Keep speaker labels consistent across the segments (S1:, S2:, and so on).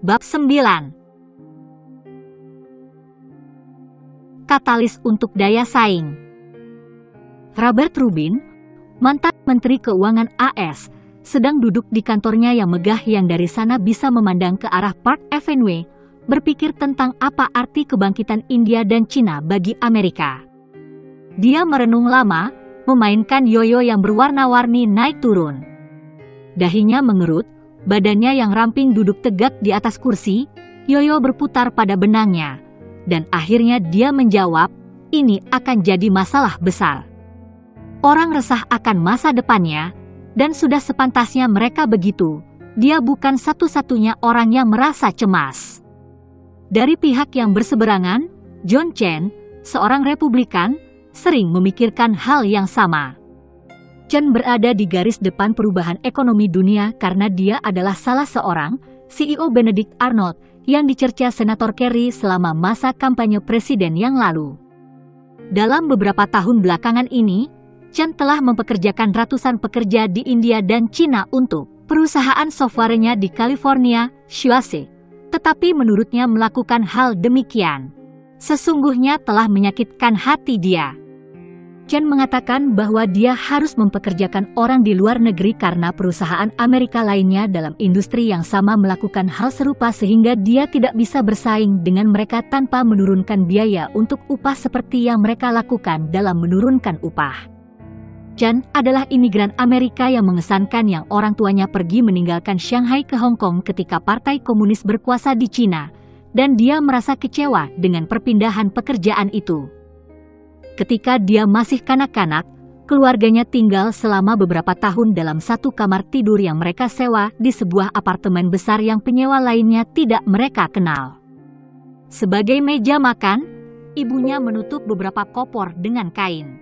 S1: Bab 9. Katalis untuk daya saing. Robert Rubin, mantan Menteri Keuangan AS, sedang duduk di kantornya yang megah yang dari sana bisa memandang ke arah Park Avenue, berpikir tentang apa arti kebangkitan India dan Cina bagi Amerika. Dia merenung lama, memainkan yoyo yang berwarna-warni naik turun. Dahinya mengerut, badannya yang ramping duduk tegak di atas kursi, yoyo berputar pada benangnya. Dan akhirnya dia menjawab, ini akan jadi masalah besar. Orang resah akan masa depannya, dan sudah sepantasnya mereka begitu. Dia bukan satu-satunya orang yang merasa cemas. Dari pihak yang berseberangan, John Chen, seorang Republikan, sering memikirkan hal yang sama. Chen berada di garis depan perubahan ekonomi dunia karena dia adalah salah seorang CEO Benedict Arnold yang dicerca Senator Kerry selama masa kampanye presiden yang lalu. Dalam beberapa tahun belakangan ini, Chen telah mempekerjakan ratusan pekerja di India dan Cina untuk perusahaan softwarenya di California, Xuase. Tetapi menurutnya melakukan hal demikian sesungguhnya telah menyakitkan hati dia. Chen mengatakan bahwa dia harus mempekerjakan orang di luar negeri karena perusahaan Amerika lainnya dalam industri yang sama melakukan hal serupa sehingga dia tidak bisa bersaing dengan mereka tanpa menurunkan biaya untuk upah seperti yang mereka lakukan dalam menurunkan upah. Chen adalah imigran Amerika yang mengesankan yang orang tuanya pergi meninggalkan Shanghai ke Hong Kong ketika Partai Komunis berkuasa di Cina, dan dia merasa kecewa dengan perpindahan pekerjaan itu. Ketika dia masih kanak-kanak, keluarganya tinggal selama beberapa tahun dalam satu kamar tidur yang mereka sewa di sebuah apartemen besar yang penyewa lainnya tidak mereka kenal. Sebagai meja makan, ibunya menutup beberapa kopor dengan kain.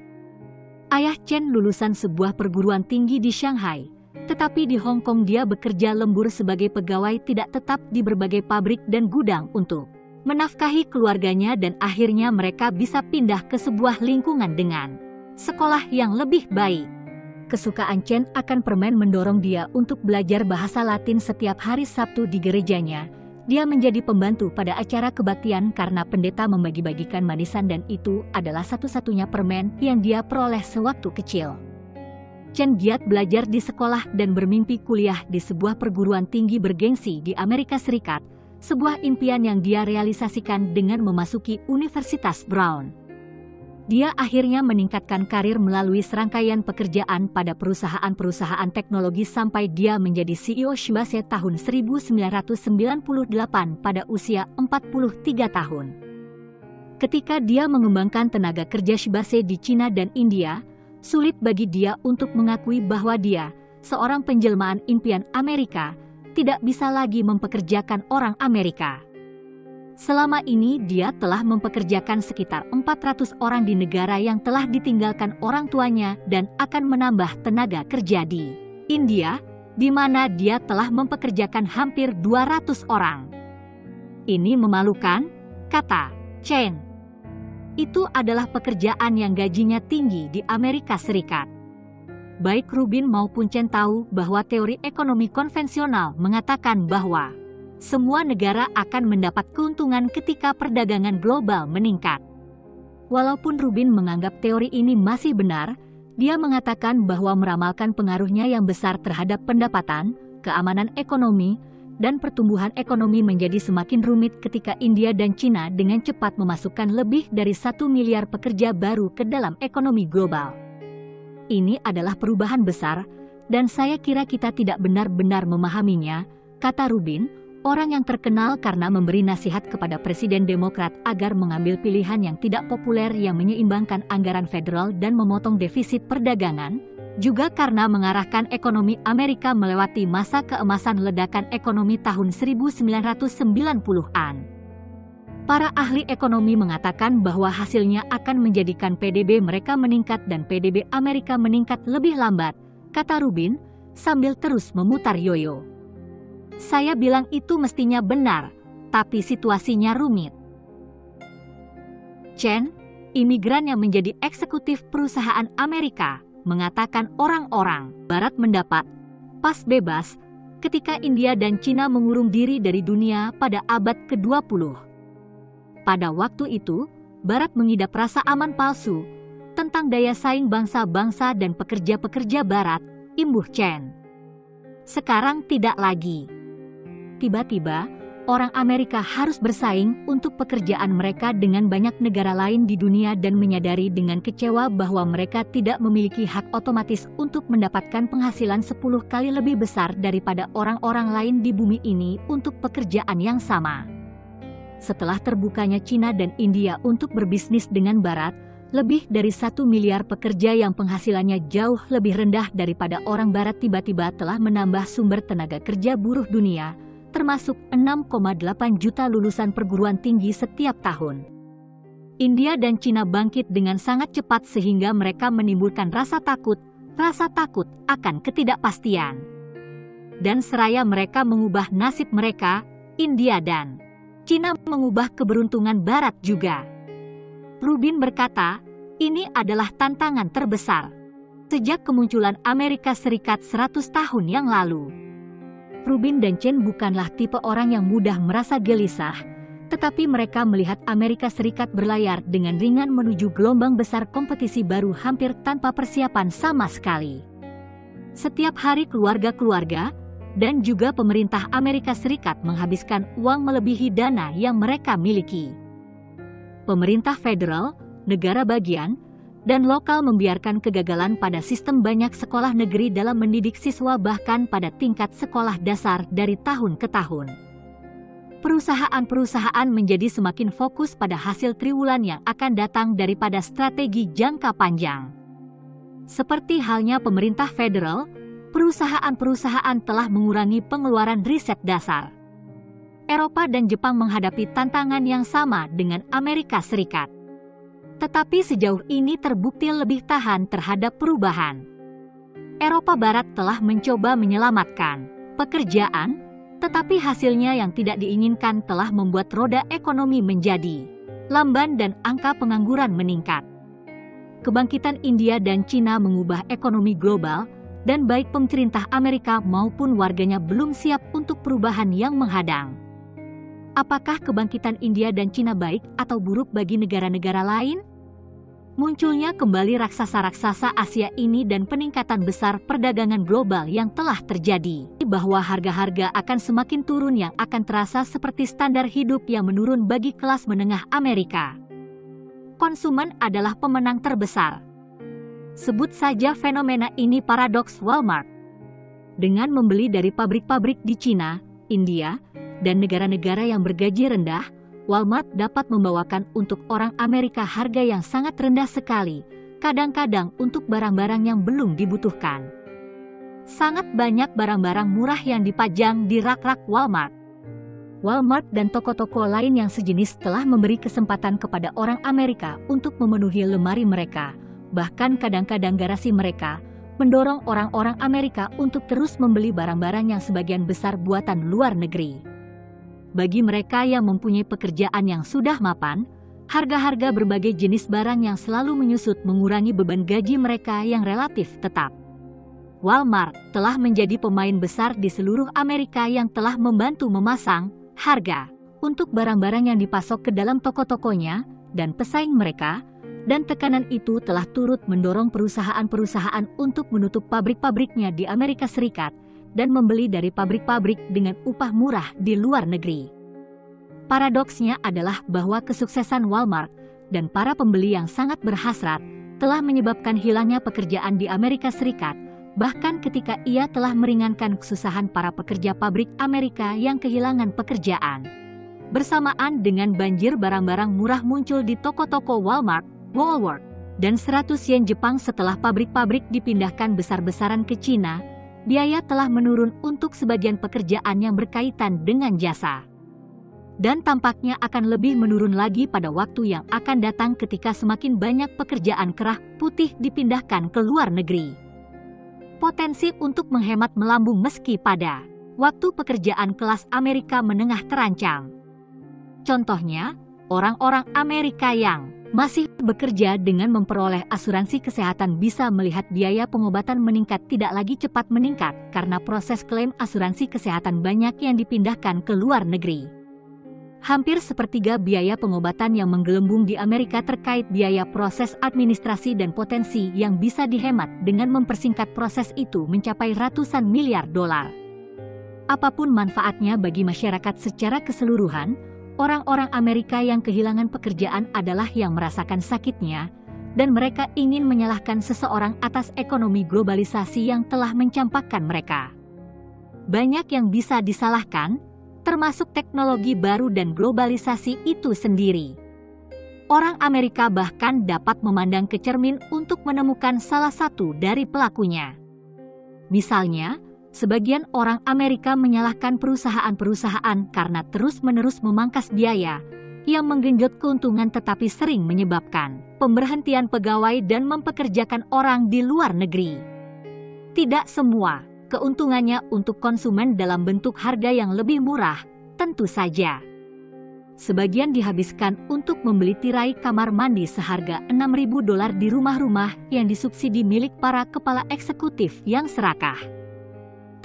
S1: Ayah Chen lulusan sebuah perguruan tinggi di Shanghai, tetapi di Hong Kong dia bekerja lembur sebagai pegawai tidak tetap di berbagai pabrik dan gudang untuk menafkahi keluarganya dan akhirnya mereka bisa pindah ke sebuah lingkungan dengan sekolah yang lebih baik. Kesukaan Chen akan permen mendorong dia untuk belajar bahasa Latin setiap hari Sabtu di gerejanya. Dia menjadi pembantu pada acara kebaktian karena pendeta membagi-bagikan manisan dan itu adalah satu-satunya permen yang dia peroleh sewaktu kecil. Chen giat belajar di sekolah dan bermimpi kuliah di sebuah perguruan tinggi bergengsi di Amerika Serikat, sebuah impian yang dia realisasikan dengan memasuki Universitas Brown. Dia akhirnya meningkatkan karir melalui serangkaian pekerjaan pada perusahaan-perusahaan teknologi sampai dia menjadi CEO Xuase tahun 1998 pada usia 43 tahun. Ketika dia mengembangkan tenaga kerja Xuase di Cina dan India, sulit bagi dia untuk mengakui bahwa dia, seorang penjelmaan impian Amerika, tidak bisa lagi mempekerjakan orang Amerika. Selama ini dia telah mempekerjakan sekitar 400 orang di negara yang telah ditinggalkan orang tuanya dan akan menambah tenaga kerja di India, di mana dia telah mempekerjakan hampir 200 orang. Ini memalukan, kata Chen. Itu adalah pekerjaan yang gajinya tinggi di Amerika Serikat. Baik Rubin maupun Chen tahu bahwa teori ekonomi konvensional mengatakan bahwa semua negara akan mendapat keuntungan ketika perdagangan global meningkat. Walaupun Rubin menganggap teori ini masih benar, dia mengatakan bahwa meramalkan pengaruhnya yang besar terhadap pendapatan, keamanan ekonomi, dan pertumbuhan ekonomi menjadi semakin rumit ketika India dan Cina dengan cepat memasukkan lebih dari 1 miliar pekerja baru ke dalam ekonomi global. Ini adalah perubahan besar, dan saya kira kita tidak benar-benar memahaminya, kata Rubin, orang yang terkenal karena memberi nasihat kepada Presiden Demokrat agar mengambil pilihan yang tidak populer yang menyeimbangkan anggaran federal dan memotong defisit perdagangan, juga karena mengarahkan ekonomi Amerika melewati masa keemasan ledakan ekonomi tahun 1990-an. Para ahli ekonomi mengatakan bahwa hasilnya akan menjadikan PDB mereka meningkat dan PDB Amerika meningkat lebih lambat, kata Rubin, sambil terus memutar yoyo. Saya bilang itu mestinya benar, tapi situasinya rumit. Chen, imigran yang menjadi eksekutif perusahaan Amerika, mengatakan orang-orang Barat mendapat pas bebas ketika India dan Cina mengurung diri dari dunia pada abad ke-20. Pada waktu itu, Barat mengidap rasa aman palsu tentang daya saing bangsa-bangsa dan pekerja-pekerja Barat, imbuh Chen. Sekarang tidak lagi. Tiba-tiba, orang Amerika harus bersaing untuk pekerjaan mereka dengan banyak negara lain di dunia dan menyadari dengan kecewa bahwa mereka tidak memiliki hak otomatis untuk mendapatkan penghasilan 10 kali lebih besar daripada orang-orang lain di bumi ini untuk pekerjaan yang sama. Setelah terbukanya Cina dan India untuk berbisnis dengan Barat, lebih dari 1 miliar pekerja yang penghasilannya jauh lebih rendah daripada orang Barat tiba-tiba telah menambah sumber tenaga kerja buruh dunia, termasuk 6,8 juta lulusan perguruan tinggi setiap tahun. India dan Cina bangkit dengan sangat cepat sehingga mereka menimbulkan rasa takut akan ketidakpastian. Dan seraya mereka mengubah nasib mereka, India dan Cina mengubah keberuntungan Barat juga. Rubin berkata, ini adalah tantangan terbesar sejak kemunculan Amerika Serikat 100 tahun yang lalu. Rubin dan Chen bukanlah tipe orang yang mudah merasa gelisah, tetapi mereka melihat Amerika Serikat berlayar dengan ringan menuju gelombang besar kompetisi baru hampir tanpa persiapan sama sekali. Setiap hari keluarga-keluarga dan juga pemerintah Amerika Serikat menghabiskan uang melebihi dana yang mereka miliki. Pemerintah federal, negara bagian, dan lokal membiarkan kegagalan pada sistem banyak sekolah negeri dalam mendidik siswa bahkan pada tingkat sekolah dasar dari tahun ke tahun. Perusahaan-perusahaan menjadi semakin fokus pada hasil triwulan yang akan datang daripada strategi jangka panjang. Seperti halnya pemerintah federal, perusahaan-perusahaan telah mengurangi pengeluaran riset dasar. Eropa dan Jepang menghadapi tantangan yang sama dengan Amerika Serikat. Tetapi sejauh ini terbukti lebih tahan terhadap perubahan. Eropa Barat telah mencoba menyelamatkan pekerjaan, tetapi hasilnya yang tidak diinginkan telah membuat roda ekonomi menjadi lamban dan angka pengangguran meningkat. Kebangkitan India dan Cina mengubah ekonomi global, dan baik pemerintah Amerika maupun warganya belum siap untuk perubahan yang menghadang. Apakah kebangkitan India dan Cina baik atau buruk bagi negara-negara lain? Munculnya kembali raksasa-raksasa Asia ini dan peningkatan besar perdagangan global yang telah terjadi, bahwa harga-harga akan semakin turun yang akan terasa seperti standar hidup yang menurun bagi kelas menengah Amerika. Konsumen adalah pemenang terbesar. Sebut saja fenomena ini paradoks Walmart. Dengan membeli dari pabrik-pabrik di Cina, India, dan negara-negara yang bergaji rendah, Walmart dapat membawakan untuk orang Amerika harga yang sangat rendah sekali, kadang-kadang untuk barang-barang yang belum dibutuhkan. Sangat banyak barang-barang murah yang dipajang di rak-rak Walmart. Walmart dan toko-toko lain yang sejenis telah memberi kesempatan kepada orang Amerika untuk memenuhi lemari mereka. Bahkan kadang-kadang garasi mereka mendorong orang-orang Amerika untuk terus membeli barang-barang yang sebagian besar buatan luar negeri. Bagi mereka yang mempunyai pekerjaan yang sudah mapan, harga-harga berbagai jenis barang yang selalu menyusut mengurangi beban gaji mereka yang relatif tetap. Walmart telah menjadi pemain besar di seluruh Amerika yang telah membantu memasang harga untuk barang-barang yang dipasok ke dalam toko-tokonya dan pesaing mereka, dan tekanan itu telah turut mendorong perusahaan-perusahaan untuk menutup pabrik-pabriknya di Amerika Serikat dan membeli dari pabrik-pabrik dengan upah murah di luar negeri. Paradoksnya adalah bahwa kesuksesan Walmart dan para pembeli yang sangat berhasrat telah menyebabkan hilangnya pekerjaan di Amerika Serikat, bahkan ketika ia telah meringankan kesusahan para pekerja pabrik Amerika yang kehilangan pekerjaan. Bersamaan dengan banjir barang-barang murah muncul di toko-toko Walmart, dan 100 yen Jepang setelah pabrik-pabrik dipindahkan besar-besaran ke Cina, biaya telah menurun untuk sebagian pekerjaan yang berkaitan dengan jasa. Dan tampaknya akan lebih menurun lagi pada waktu yang akan datang ketika semakin banyak pekerjaan kerah putih dipindahkan ke luar negeri. Potensi untuk menghemat melambung meski pada waktu pekerjaan kelas Amerika menengah terancam. Contohnya, orang-orang Amerika yang masih bekerja dengan memperoleh asuransi kesehatan bisa melihat biaya pengobatan meningkat tidak lagi cepat meningkat karena proses klaim asuransi kesehatan banyak yang dipindahkan ke luar negeri. Hampir sepertiga biaya pengobatan yang menggelembung di Amerika terkait biaya proses administrasi dan potensi yang bisa dihemat dengan mempersingkat proses itu mencapai ratusan miliar dolar. Apapun manfaatnya bagi masyarakat secara keseluruhan, orang-orang Amerika yang kehilangan pekerjaan adalah yang merasakan sakitnya, dan mereka ingin menyalahkan seseorang atas ekonomi globalisasi yang telah mencampakkan mereka. Banyak yang bisa disalahkan, termasuk teknologi baru dan globalisasi itu sendiri. Orang Amerika bahkan dapat memandang ke cermin untuk menemukan salah satu dari pelakunya. Misalnya, sebagian orang Amerika menyalahkan perusahaan-perusahaan karena terus-menerus memangkas biaya yang menggenjot keuntungan tetapi sering menyebabkan pemberhentian pegawai dan mempekerjakan orang di luar negeri. Tidak semua keuntungannya untuk konsumen dalam bentuk harga yang lebih murah, tentu saja. Sebagian dihabiskan untuk membeli tirai kamar mandi seharga $6.000 di rumah-rumah yang disubsidi milik para kepala eksekutif yang serakah.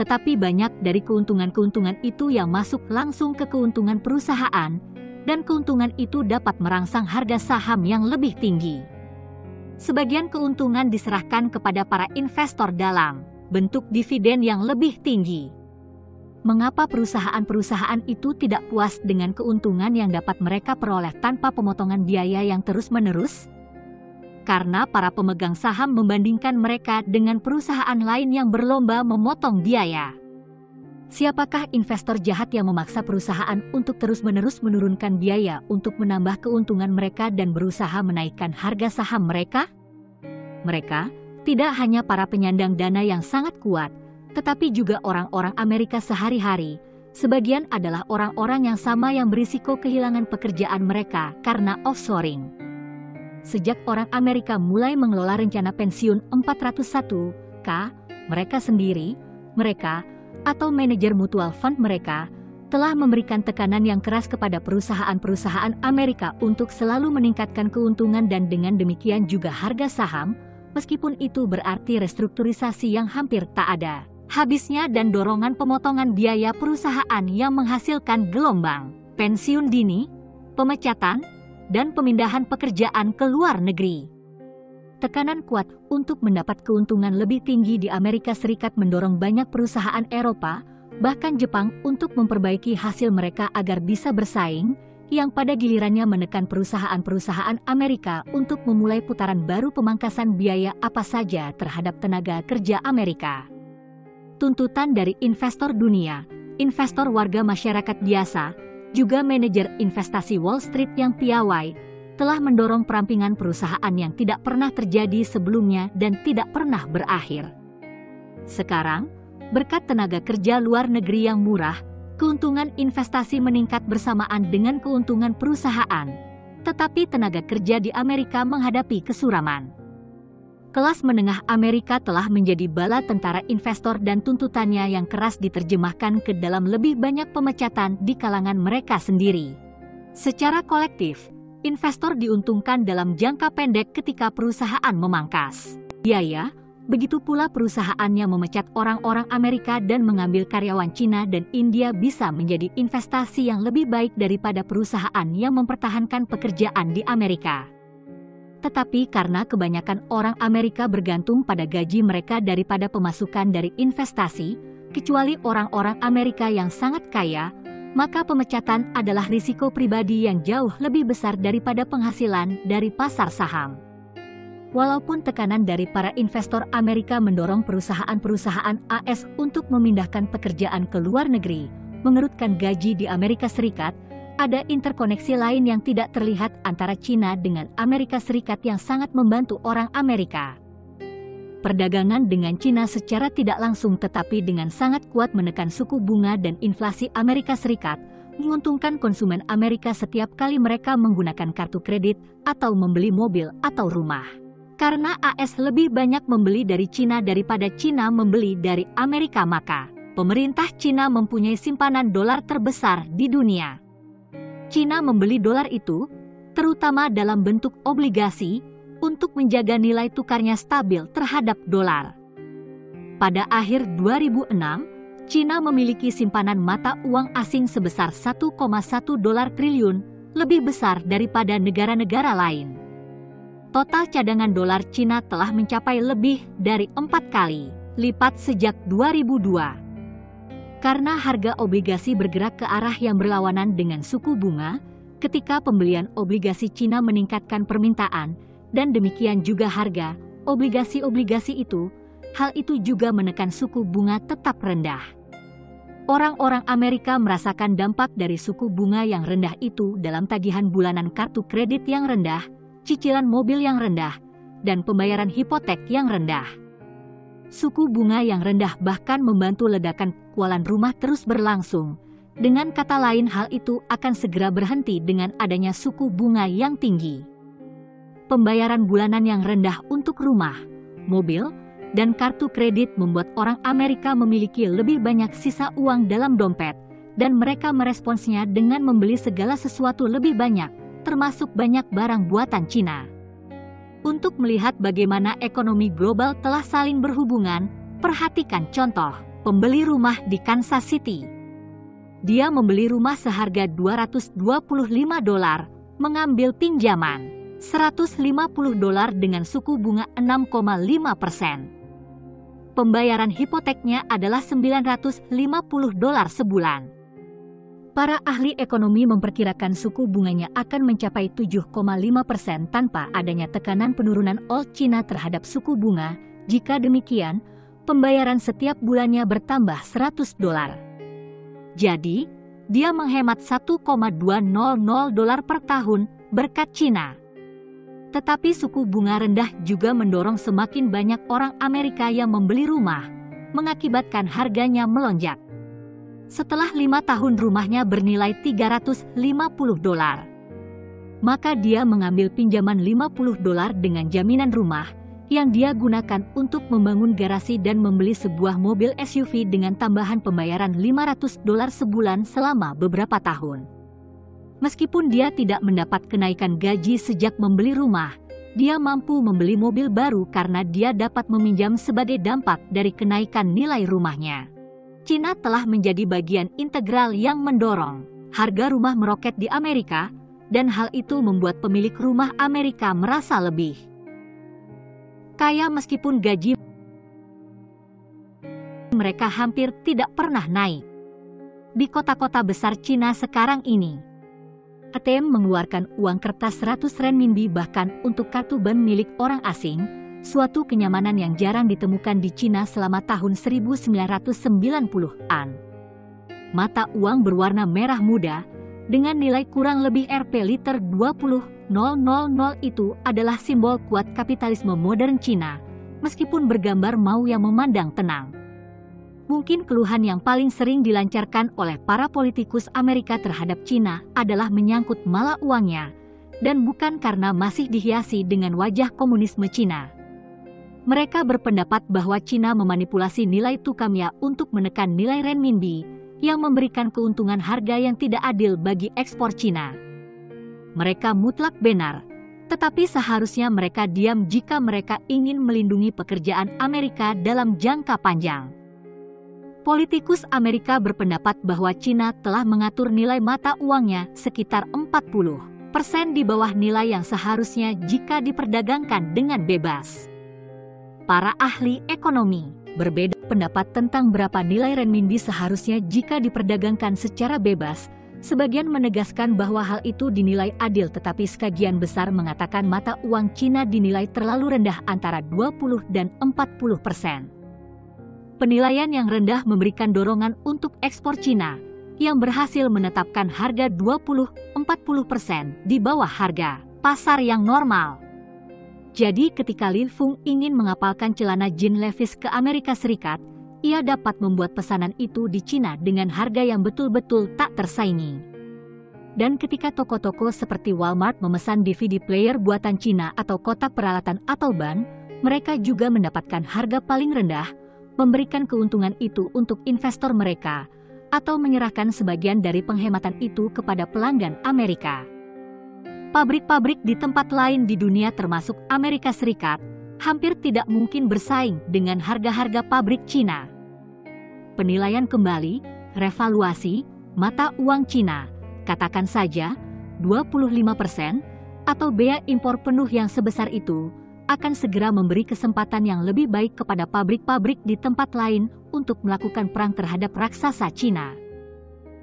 S1: Tetapi banyak dari keuntungan-keuntungan itu yang masuk langsung ke keuntungan perusahaan, dan keuntungan itu dapat merangsang harga saham yang lebih tinggi. Sebagian keuntungan diserahkan kepada para investor dalam bentuk dividen yang lebih tinggi. Mengapa perusahaan-perusahaan itu tidak puas dengan keuntungan yang dapat mereka peroleh tanpa pemotongan biaya yang terus-menerus? Karena para pemegang saham membandingkan mereka dengan perusahaan lain yang berlomba memotong biaya. Siapakah investor jahat yang memaksa perusahaan untuk terus-menerus menurunkan biaya untuk menambah keuntungan mereka dan berusaha menaikkan harga saham mereka? Mereka tidak hanya para penyandang dana yang sangat kuat, tetapi juga orang-orang Amerika sehari-hari. Sebagian adalah orang-orang yang sama yang berisiko kehilangan pekerjaan mereka karena offshoring. Sejak orang Amerika mulai mengelola rencana pensiun 401k, mereka sendiri, atau manajer mutual fund mereka, telah memberikan tekanan yang keras kepada perusahaan-perusahaan Amerika untuk selalu meningkatkan keuntungan dan dengan demikian juga harga saham, meskipun itu berarti restrukturisasi yang hampir tak ada habisnya dan dorongan pemotongan biaya perusahaan yang menghasilkan gelombang pensiun dini, pemecatan, dan pemindahan pekerjaan ke luar negeri. Tekanan kuat untuk mendapat keuntungan lebih tinggi di Amerika Serikat mendorong banyak perusahaan Eropa, bahkan Jepang untuk memperbaiki hasil mereka agar bisa bersaing, yang pada gilirannya menekan perusahaan-perusahaan Amerika untuk memulai putaran baru pemangkasan biaya apa saja terhadap tenaga kerja Amerika. Tuntutan dari investor dunia, investor warga masyarakat biasa, juga manajer investasi Wall Street yang piawai, telah mendorong perampingan perusahaan yang tidak pernah terjadi sebelumnya dan tidak pernah berakhir. Sekarang, berkat tenaga kerja luar negeri yang murah, keuntungan investasi meningkat bersamaan dengan keuntungan perusahaan, tetapi tenaga kerja di Amerika menghadapi kesuraman. Kelas menengah Amerika telah menjadi bala tentara investor dan tuntutannya yang keras diterjemahkan ke dalam lebih banyak pemecatan di kalangan mereka sendiri. Secara kolektif, investor diuntungkan dalam jangka pendek ketika perusahaan memangkas biaya, begitu pula perusahaan yang memecat orang-orang Amerika dan mengambil karyawan Cina dan India bisa menjadi investasi yang lebih baik daripada perusahaan yang mempertahankan pekerjaan di Amerika. Tetapi karena kebanyakan orang Amerika bergantung pada gaji mereka daripada pemasukan dari investasi, kecuali orang-orang Amerika yang sangat kaya, maka pemecatan adalah risiko pribadi yang jauh lebih besar daripada penghasilan dari pasar saham. Walaupun tekanan dari para investor Amerika mendorong perusahaan-perusahaan AS untuk memindahkan pekerjaan ke luar negeri, mengerutkan gaji di Amerika Serikat, ada interkoneksi lain yang tidak terlihat antara Cina dengan Amerika Serikat yang sangat membantu orang Amerika. Perdagangan dengan Cina secara tidak langsung tetapi dengan sangat kuat menekan suku bunga dan inflasi Amerika Serikat, menguntungkan konsumen Amerika setiap kali mereka menggunakan kartu kredit atau membeli mobil atau rumah. Karena AS lebih banyak membeli dari Cina daripada Cina membeli dari Amerika, maka pemerintah Cina mempunyai simpanan dolar terbesar di dunia. Cina membeli dolar itu, terutama dalam bentuk obligasi, untuk menjaga nilai tukarnya stabil terhadap dolar. Pada akhir 2006, Cina memiliki simpanan mata uang asing sebesar 1,1 dolar triliun, lebih besar daripada negara-negara lain. Total cadangan dolar Cina telah mencapai lebih dari 4 kali lipat sejak 2002. Karena harga obligasi bergerak ke arah yang berlawanan dengan suku bunga, ketika pembelian obligasi Cina meningkatkan permintaan, dan demikian juga harga obligasi-obligasi itu, hal itu juga menekan suku bunga tetap rendah. Orang-orang Amerika merasakan dampak dari suku bunga yang rendah itu dalam tagihan bulanan kartu kredit yang rendah, cicilan mobil yang rendah, dan pembayaran hipotek yang rendah. Suku bunga yang rendah bahkan membantu ledakan kualan rumah terus berlangsung. Dengan kata lain, hal itu akan segera berhenti dengan adanya suku bunga yang tinggi. Pembayaran bulanan yang rendah untuk rumah, mobil, dan kartu kredit membuat orang Amerika memiliki lebih banyak sisa uang dalam dompet, dan mereka meresponsnya dengan membeli segala sesuatu lebih banyak, termasuk banyak barang buatan Cina. Untuk melihat bagaimana ekonomi global telah saling berhubungan, perhatikan contoh pembeli rumah di Kansas City. Dia membeli rumah seharga $225, mengambil pinjaman $150 dengan suku bunga 6,5%. Pembayaran hipoteknya adalah $950 sebulan. Para ahli ekonomi memperkirakan suku bunganya akan mencapai 7,5% tanpa adanya tekanan penurunan old China terhadap suku bunga. Jika demikian, pembayaran setiap bulannya bertambah $100. Jadi, dia menghemat $1,200 per tahun berkat China. Tetapi suku bunga rendah juga mendorong semakin banyak orang Amerika yang membeli rumah, mengakibatkan harganya melonjak. Setelah 5 tahun rumahnya bernilai $350, maka dia mengambil pinjaman $50 dengan jaminan rumah, yang dia gunakan untuk membangun garasi dan membeli sebuah mobil SUV dengan tambahan pembayaran $500 sebulan selama beberapa tahun. Meskipun dia tidak mendapat kenaikan gaji sejak membeli rumah, dia mampu membeli mobil baru karena dia dapat meminjam sebagai dampak dari kenaikan nilai rumahnya. Cina telah menjadi bagian integral yang mendorong harga rumah meroket di Amerika, dan hal itu membuat pemilik rumah Amerika merasa lebih kaya meskipun gaji mereka hampir tidak pernah naik. Di kota-kota besar Cina sekarang ini, ATM mengeluarkan uang kertas 100 renminbi bahkan untuk kartu bank milik orang asing, suatu kenyamanan yang jarang ditemukan di Cina selama tahun 1990-an. Mata uang berwarna merah muda, dengan nilai kurang lebih Rp liter 20.000 itu adalah simbol kuat kapitalisme modern Cina, meskipun bergambar mau yang memandang tenang. Mungkin keluhan yang paling sering dilancarkan oleh para politikus Amerika terhadap Cina adalah menyangkut mala uangnya, dan bukan karena masih dihiasi dengan wajah komunisme Cina. Mereka berpendapat bahwa Cina memanipulasi nilai tukamnya untuk menekan nilai renminbi, yang memberikan keuntungan harga yang tidak adil bagi ekspor Cina. Mereka mutlak benar, tetapi seharusnya mereka diam jika mereka ingin melindungi pekerjaan Amerika dalam jangka panjang. Politikus Amerika berpendapat bahwa Cina telah mengatur nilai mata uangnya sekitar 40% di bawah nilai yang seharusnya jika diperdagangkan dengan bebas. Para ahli ekonomi berbeda pendapat tentang berapa nilai renminbi seharusnya jika diperdagangkan secara bebas. Sebagian menegaskan bahwa hal itu dinilai adil, tetapi sebagian besar mengatakan mata uang Cina dinilai terlalu rendah antara 20 dan 40%. Penilaian yang rendah memberikan dorongan untuk ekspor Cina, yang berhasil menetapkan harga 20-40% di bawah harga pasar yang normal. Jadi ketika Li Feng ingin mengapalkan celana Jean Levi's ke Amerika Serikat, ia dapat membuat pesanan itu di Cina dengan harga yang betul-betul tak tersaingi. Dan ketika toko-toko seperti Walmart memesan DVD player buatan Cina atau kotak peralatan atau ban, mereka juga mendapatkan harga paling rendah, memberikan keuntungan itu untuk investor mereka, atau menyerahkan sebagian dari penghematan itu kepada pelanggan Amerika. pabrik-pabrik di tempat lain di dunia termasuk Amerika Serikat hampir tidak mungkin bersaing dengan harga-harga pabrik Cina. Penilaian kembali, revaluasi, mata uang Cina, katakan saja 25% atau bea impor penuh yang sebesar itu akan segera memberi kesempatan yang lebih baik kepada pabrik-pabrik di tempat lain untuk melakukan perang terhadap raksasa Cina.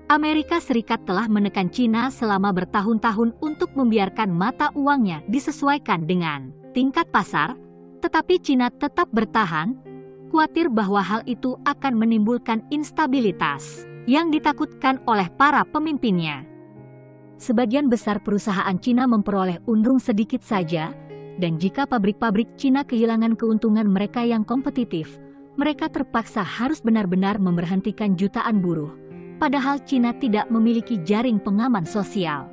S1: Amerika Serikat telah menekan Cina selama bertahun-tahun untuk membiarkan mata uangnya disesuaikan dengan tingkat pasar, tetapi Cina tetap bertahan, khawatir bahwa hal itu akan menimbulkan instabilitas yang ditakutkan oleh para pemimpinnya. Sebagian besar perusahaan Cina memperoleh untung sedikit saja, dan jika pabrik-pabrik Cina kehilangan keuntungan mereka yang kompetitif, mereka terpaksa harus benar-benar memberhentikan jutaan buruh, padahal Cina tidak memiliki jaring pengaman sosial.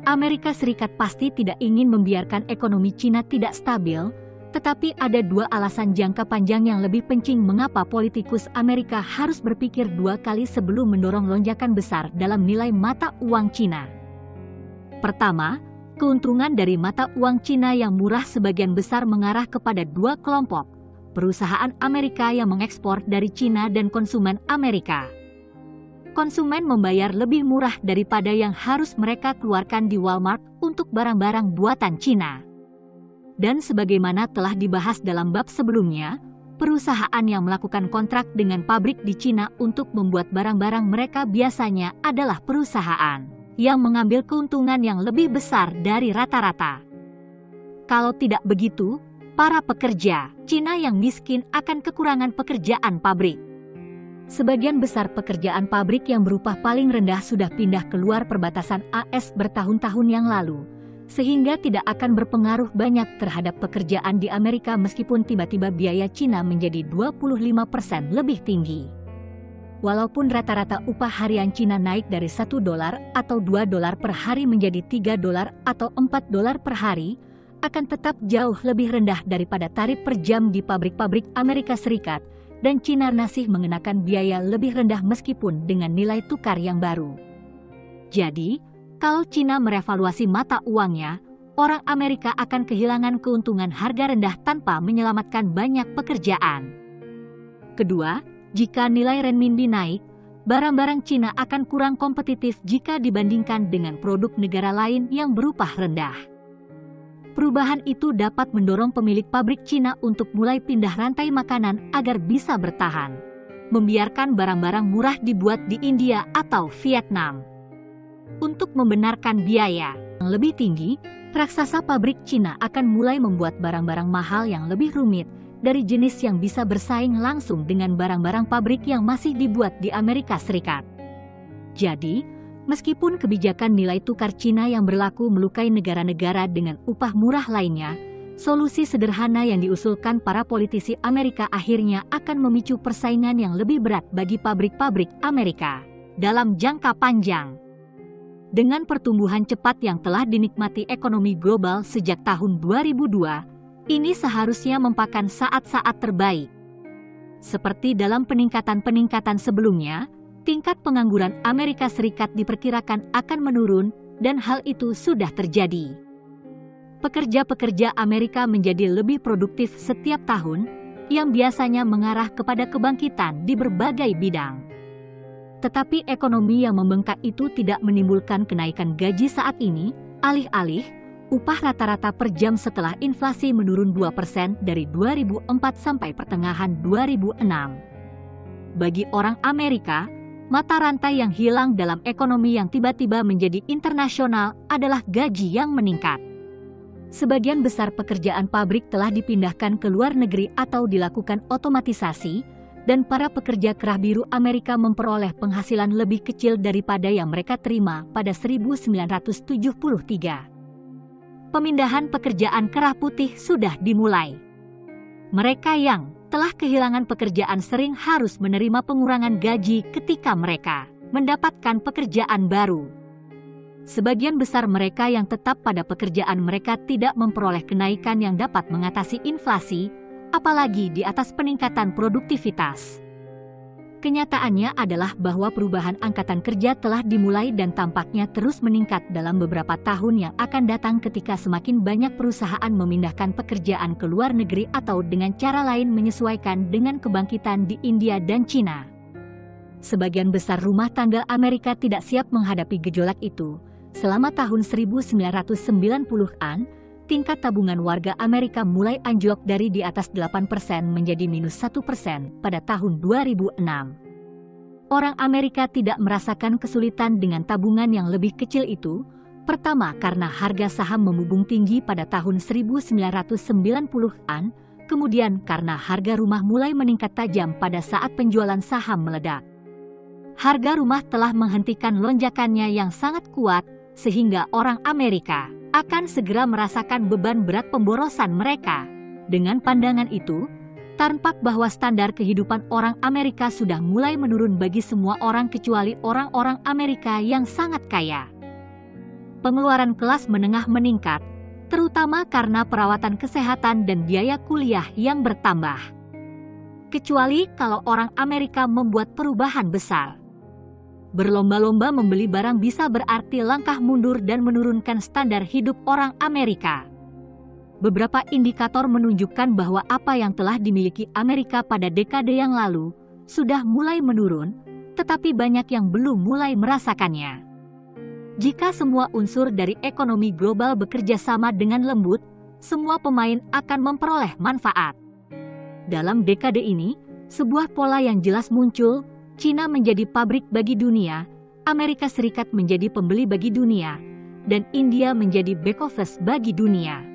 S1: Amerika Serikat pasti tidak ingin membiarkan ekonomi Cina tidak stabil, tetapi ada dua alasan jangka panjang yang lebih penting mengapa politikus Amerika harus berpikir dua kali sebelum mendorong lonjakan besar dalam nilai mata uang Cina. Pertama, keuntungan dari mata uang Cina yang murah sebagian besar mengarah kepada dua kelompok, perusahaan Amerika yang mengekspor dari Cina dan konsumen Amerika. Konsumen membayar lebih murah daripada yang harus mereka keluarkan di Walmart untuk barang-barang buatan Cina. Dan sebagaimana telah dibahas dalam bab sebelumnya, perusahaan yang melakukan kontrak dengan pabrik di Cina untuk membuat barang-barang mereka biasanya adalah perusahaan yang mengambil keuntungan yang lebih besar dari rata-rata. Kalau tidak begitu, para pekerja Cina yang miskin akan kekurangan pekerjaan pabrik. Sebagian besar pekerjaan pabrik yang berupah paling rendah sudah pindah keluar perbatasan AS bertahun-tahun yang lalu, sehingga tidak akan berpengaruh banyak terhadap pekerjaan di Amerika meskipun tiba-tiba biaya Cina menjadi 25% lebih tinggi. Walaupun rata-rata upah harian Cina naik dari $1 atau $2 per hari menjadi $3 atau $4 per hari, akan tetap jauh lebih rendah daripada tarif per jam di pabrik-pabrik Amerika Serikat, dan Cina masih mengenakan biaya lebih rendah meskipun dengan nilai tukar yang baru. Jadi, kalau Cina merevaluasi mata uangnya, orang Amerika akan kehilangan keuntungan harga rendah tanpa menyelamatkan banyak pekerjaan. Kedua, jika nilai renminbi naik, barang-barang Cina akan kurang kompetitif jika dibandingkan dengan produk negara lain yang berupah rendah. Perubahan itu dapat mendorong pemilik pabrik Cina untuk mulai pindah rantai makanan agar bisa bertahan, membiarkan barang-barang murah dibuat di India atau Vietnam. Untuk membenarkan biaya yang lebih tinggi, raksasa pabrik Cina akan mulai membuat barang-barang mahal yang lebih rumit dari jenis yang bisa bersaing langsung dengan barang-barang pabrik yang masih dibuat di Amerika Serikat. Jadi, meskipun kebijakan nilai tukar Cina yang berlaku melukai negara-negara dengan upah murah lainnya, solusi sederhana yang diusulkan para politisi Amerika akhirnya akan memicu persaingan yang lebih berat bagi pabrik-pabrik Amerika dalam jangka panjang. Dengan pertumbuhan cepat yang telah dinikmati ekonomi global sejak tahun 2002, ini seharusnya merupakan saat-saat terbaik. Seperti dalam peningkatan-peningkatan sebelumnya, tingkat pengangguran Amerika Serikat diperkirakan akan menurun, dan hal itu sudah terjadi. Pekerja-pekerja Amerika menjadi lebih produktif setiap tahun, yang biasanya mengarah kepada kebangkitan di berbagai bidang. Tetapi ekonomi yang membengkak itu tidak menimbulkan kenaikan gaji saat ini, alih-alih, upah rata-rata per jam setelah inflasi menurun 2% dari 2004 sampai pertengahan 2006. Bagi orang Amerika, mata rantai yang hilang dalam ekonomi yang tiba-tiba menjadi internasional adalah gaji yang meningkat. Sebagian besar pekerjaan pabrik telah dipindahkan ke luar negeri atau dilakukan otomatisasi, dan para pekerja kerah biru Amerika memperoleh penghasilan lebih kecil daripada yang mereka terima pada 1973. Pemindahan pekerjaan kerah putih sudah dimulai. Mereka yang telah kehilangan pekerjaan sering harus menerima pengurangan gaji ketika mereka mendapatkan pekerjaan baru. Sebagian besar mereka yang tetap pada pekerjaan mereka tidak memperoleh kenaikan yang dapat mengatasi inflasi, apalagi di atas peningkatan produktivitas. Kenyataannya adalah bahwa perubahan angkatan kerja telah dimulai dan tampaknya terus meningkat dalam beberapa tahun yang akan datang ketika semakin banyak perusahaan memindahkan pekerjaan ke luar negeri atau dengan cara lain menyesuaikan dengan kebangkitan di India dan China. Sebagian besar rumah tangga Amerika tidak siap menghadapi gejolak itu. Selama tahun 1990-an, tingkat tabungan warga Amerika mulai anjlok dari di atas 8% menjadi minus 1% pada tahun 2006. Orang Amerika tidak merasakan kesulitan dengan tabungan yang lebih kecil itu, pertama karena harga saham memubung tinggi pada tahun 1990-an, kemudian karena harga rumah mulai meningkat tajam pada saat penjualan saham meledak. Harga rumah telah menghentikan lonjakannya yang sangat kuat, sehingga orang Amerika akan segera merasakan beban berat pemborosan mereka. Dengan pandangan itu, tampak bahwa standar kehidupan orang Amerika sudah mulai menurun bagi semua orang kecuali orang-orang Amerika yang sangat kaya. Pengeluaran kelas menengah meningkat, terutama karena perawatan kesehatan dan biaya kuliah yang bertambah. Kecuali kalau orang Amerika membuat perubahan besar. Berlomba-lomba membeli barang bisa berarti langkah mundur dan menurunkan standar hidup orang Amerika. Beberapa indikator menunjukkan bahwa apa yang telah dimiliki Amerika pada dekade yang lalu sudah mulai menurun, tetapi banyak yang belum mulai merasakannya. Jika semua unsur dari ekonomi global bekerja sama dengan lembut, semua pemain akan memperoleh manfaat. Dalam dekade ini, sebuah pola yang jelas muncul. China menjadi pabrik bagi dunia, Amerika Serikat menjadi pembeli bagi dunia, dan India menjadi back office bagi dunia.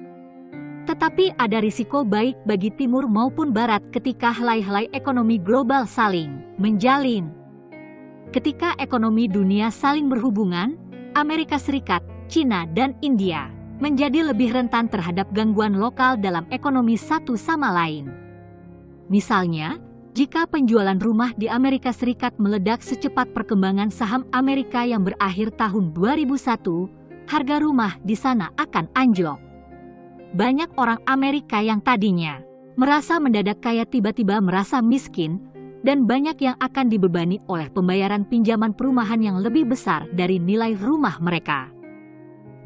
S1: Tetapi ada risiko baik bagi timur maupun barat ketika helai-helai ekonomi global saling menjalin. Ketika ekonomi dunia saling berhubungan, Amerika Serikat, China, dan India menjadi lebih rentan terhadap gangguan lokal dalam ekonomi satu sama lain. Misalnya, jika penjualan rumah di Amerika Serikat meledak secepat perkembangan saham Amerika yang berakhir tahun 2001, harga rumah di sana akan anjlok. Banyak orang Amerika yang tadinya merasa mendadak kaya tiba-tiba merasa miskin, dan banyak yang akan dibebani oleh pembayaran pinjaman perumahan yang lebih besar dari nilai rumah mereka.